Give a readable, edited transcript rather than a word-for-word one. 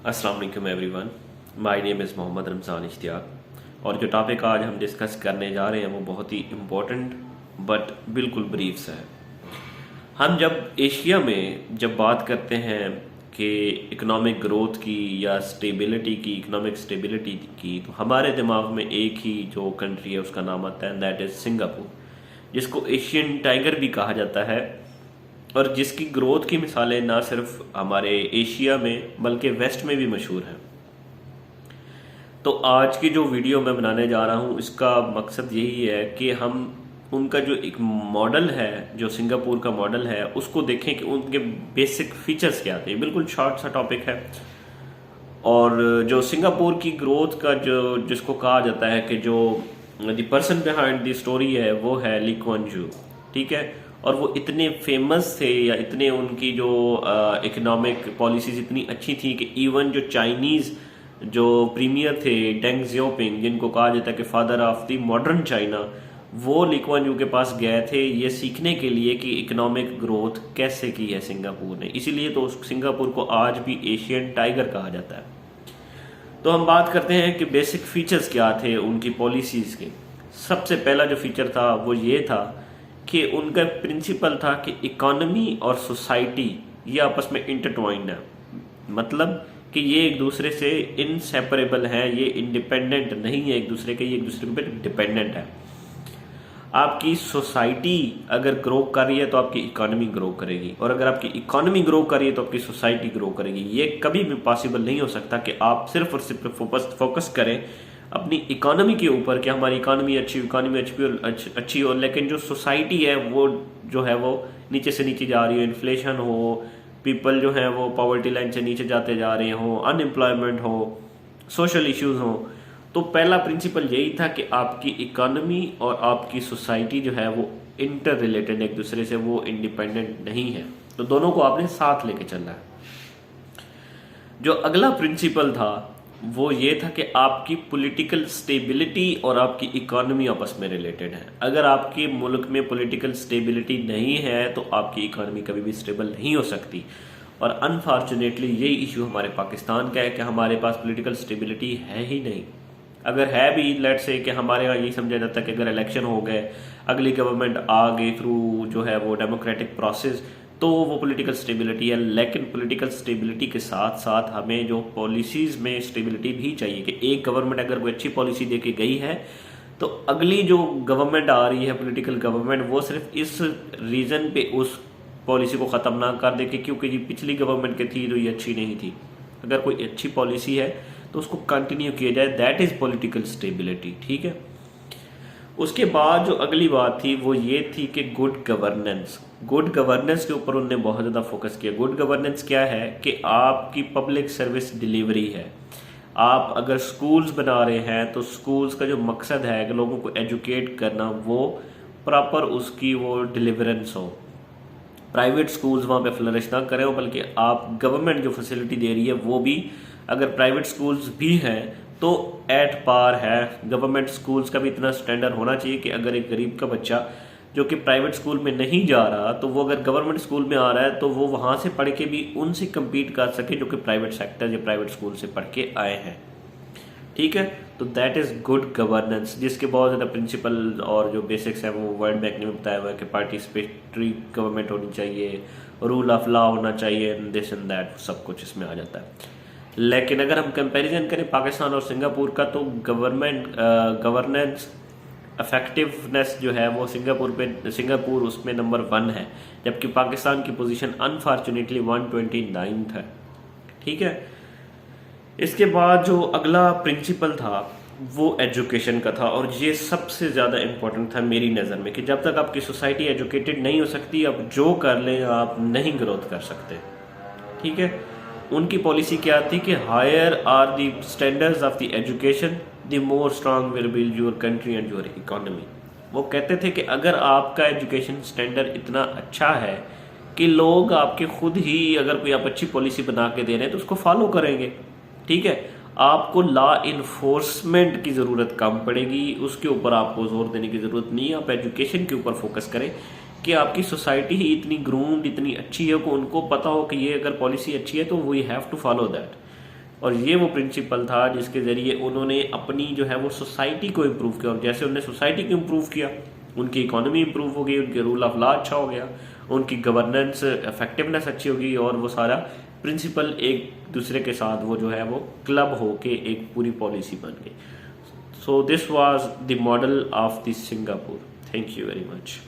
अस्सलाम वालेकुम everyone, my name is Mohammad Ramzan Ishtiaq और जो टॉपिक आज हम डिस्कस करने जा रहे हैं वो बहुत ही इम्पोर्टेंट बट बिल्कुल ब्रीफ सा है। हम जब एशिया में जब बात करते हैं कि इकोनॉमिक ग्रोथ की या स्टेबिलिटी की, इकोनॉमिक स्टेबिलिटी की, तो हमारे दिमाग में एक ही जो कंट्री है उसका नाम आता है, दैट इज़ सिंगापुर, जिसको एशियन टाइगर भी कहा जाता है और जिसकी ग्रोथ की मिसालें ना सिर्फ हमारे एशिया में बल्कि वेस्ट में भी मशहूर हैं। तो आज की जो वीडियो मैं बनाने जा रहा हूँ इसका मकसद यही है कि हम उनका जो एक मॉडल है, जो सिंगापुर का मॉडल है, उसको देखें कि उनके बेसिक फीचर्स क्या थे। बिल्कुल शॉर्ट सा टॉपिक है। और जो सिंगापुर की ग्रोथ का जो जिसको कहा जाता है कि जो the person behind the story है वो है ली कुआन यू, ठीक है। और वो इतने फेमस थे या इतने उनकी जो इकोनॉमिक पॉलिसीज इतनी अच्छी थी कि इवन जो चाइनीज़ जो प्रीमियर थे डेंग जियोपिंग, जिनको कहा जाता है कि father of the modern China, वो ली कुआन यू के पास गए थे ये सीखने के लिए कि इकोनॉमिक ग्रोथ कैसे की है सिंगापुर ने। इसीलिए तो सिंगापुर को आज भी एशियन टाइगर कहा जाता है। तो हम बात करते हैं कि बेसिक फीचर्स क्या थे उनकी पॉलिसीज़ के। सबसे पहला जो फीचर था वो ये था कि उनका प्रिंसिपल था कि इकोनॉमी और सोसाइटी ये आपस में इंटरट्वाइंड है, मतलब कि ये एक दूसरे से इनसेपरेबल है, ये इंडिपेंडेंट नहीं है एक दूसरे के, ये एक दूसरे पे डिपेंडेंट है। आपकी सोसाइटी अगर ग्रो कर रही है तो आपकी इकोनॉमी ग्रो करेगी, और अगर आपकी इकोनॉमी ग्रो कर रही है तो आपकी सोसाइटी ग्रो करेगी। ये कभी भी पॉसिबल नहीं हो सकता कि आप सिर्फ और सिर्फ फोकस करें अपनी इकोनॉमी के ऊपर कि हमारी इकोनॉमी अच्छी हो, लेकिन जो सोसाइटी है वो जो है वो नीचे से नीचे जा रही हो, इन्फ्लेशन हो, पीपल जो है वो पॉवर्टी लाइन से नीचे जाते जा रहे हो, अनएम्प्लॉयमेंट हो, सोशल इश्यूज हो। तो पहला प्रिंसिपल यही था कि आपकी इकोनॉमी और आपकी सोसाइटी जो है वो इंटर रिलेटेड, एक दूसरे से वो इंडिपेंडेंट नहीं है, तो दोनों को आपने साथ लेके चलना है। जो अगला प्रिंसिपल था वो ये था कि आपकी पॉलिटिकल स्टेबिलिटी और आपकी इकोनॉमी आपस में रिलेटेड है। अगर आपके मुल्क में पॉलिटिकल स्टेबिलिटी नहीं है तो आपकी इकोनॉमी कभी भी स्टेबल नहीं हो सकती। और अनफॉर्चुनेटली यही इशू हमारे पाकिस्तान का है कि हमारे पास पॉलिटिकल स्टेबिलिटी है ही नहीं। अगर है भी, लेट से कि हमारे यहाँ यही समझा जाता है कि अगर इलेक्शन हो गए, अगली गवर्नमेंट आ गई थ्रू जो है वो डेमोक्रेटिक प्रोसेस, तो वो पॉलिटिकल स्टेबिलिटी है। लेकिन पॉलिटिकल स्टेबिलिटी के साथ साथ हमें जो पॉलिसीज़ में स्टेबिलिटी भी चाहिए कि एक गवर्नमेंट अगर कोई अच्छी पॉलिसी दे के गई है तो अगली जो गवर्नमेंट आ रही है, पॉलिटिकल गवर्नमेंट, वो सिर्फ इस रीज़न पे उस पॉलिसी को ख़त्म ना कर दे कि क्योंकि ये पिछली गवर्नमेंट की थी तो ये अच्छी नहीं थी। अगर कोई अच्छी पॉलिसी है तो उसको कंटिन्यू किया जाए, दैट इज़ पॉलिटिकल स्टेबिलिटी, ठीक है। उसके बाद जो अगली बात थी वो ये थी कि गुड गवर्नेंस। गुड गवर्नेंस के ऊपर उन्होंने बहुत ज़्यादा फोकस किया। गुड गवर्नेंस क्या है कि आपकी पब्लिक सर्विस डिलीवरी है। आप अगर स्कूल्स बना रहे हैं तो स्कूल्स का जो मकसद है कि लोगों को एजुकेट करना, वो प्रॉपर उसकी वो डिलीवरेंस हो। प्राइवेट स्कूल्स वहाँ पे फ्लरिश ना करें, बल्कि आप गवर्नमेंट जो फैसिलिटी दे रही है वो भी, अगर प्राइवेट स्कूल्स भी हैं तो एट पार है। गवर्नमेंट स्कूल्स का भी इतना स्टैंडर्ड होना चाहिए कि अगर एक गरीब का बच्चा जो कि प्राइवेट स्कूल में नहीं जा रहा तो वो अगर गवर्नमेंट स्कूल में आ रहा है तो वो वहाँ से पढ़ के भी उनसे कम्पीट कर सके जो कि प्राइवेट सेक्टर या प्राइवेट स्कूल से पढ़ के आए हैं, ठीक है। तो दैट इज़ गुड गवर्नेंस, जिसके बहुत ज़्यादा प्रिंसिपल और जो बेसिक्स हैं वो वर्ल्ड बैंक ने बताया हुआ है कि पार्टिसिपेटरी गवर्नमेंट होनी चाहिए, रूल ऑफ लॉ होना चाहिए, दिस एंड दैट, सब कुछ इसमें आ जाता है। लेकिन अगर हम कंपैरिजन करें पाकिस्तान और सिंगापुर का तो गवर्नेंस इफेक्टिवनेस जो है वो सिंगापुर उसमें नंबर 1 है, जबकि पाकिस्तान की पोजीशन अनफॉर्चुनेटली 129 है, ठीक है। इसके बाद जो अगला प्रिंसिपल था वो एजुकेशन का था, और ये सबसे ज़्यादा इम्पोर्टेंट था मेरी नज़र में कि जब तक आपकी सोसाइटी एजुकेटेड नहीं हो सकती, आप जो कर लें आप नहीं ग्रोथ कर सकते, ठीक है। उनकी पॉलिसी क्या थी कि higher are the standards of the education the more strong will be your country and your economy. वो कहते थे कि अगर आपका एजुकेशन स्टैंडर्ड इतना अच्छा है कि लोग आपके खुद ही, अगर कोई आप अच्छी पॉलिसी बना के दे रहे हैं तो उसको फॉलो करेंगे, ठीक है। आपको लॉ इन्फोर्समेंट की ज़रूरत कम पड़ेगी, उसके ऊपर आपको जोर देने की ज़रूरत नहीं है। आप एजुकेशन के ऊपर फोकस करें कि आपकी सोसाइटी ही इतनी ग्रूम्ड, इतनी अच्छी है कि उनको पता हो कि ये अगर पॉलिसी अच्छी है तो we have to follow that. और ये वो प्रिंसिपल था जिसके ज़रिए उन्होंने अपनी जो है वो सोसाइटी को इम्प्रूव किया, और जैसे उन्होंने सोसाइटी को इम्प्रूव किया उनकी इकोनॉमी इम्प्रूव हो गई, उनके रूल ऑफ लॉ अच्छा हो गया, उनकी गवर्नेंस इफेक्टिवनेस अच्छी होगी, और वो सारा प्रिंसिपल एक दूसरे के साथ वो जो है वो क्लब हो के एक पूरी पॉलिसी बन गई। So this was the model of this Singapore. Thank you very much.